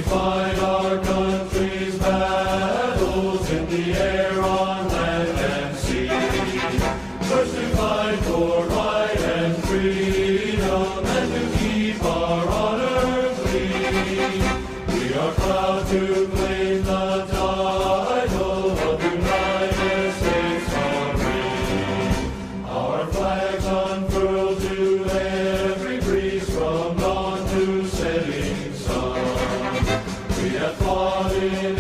fight our country's battles in the air, on land and sea. First to fight for right and freedom, and to keep our honor clean. We are proud to claim the title of United States Army. Our flags unfurled to every breeze, from dawn to setting sun. We have fought in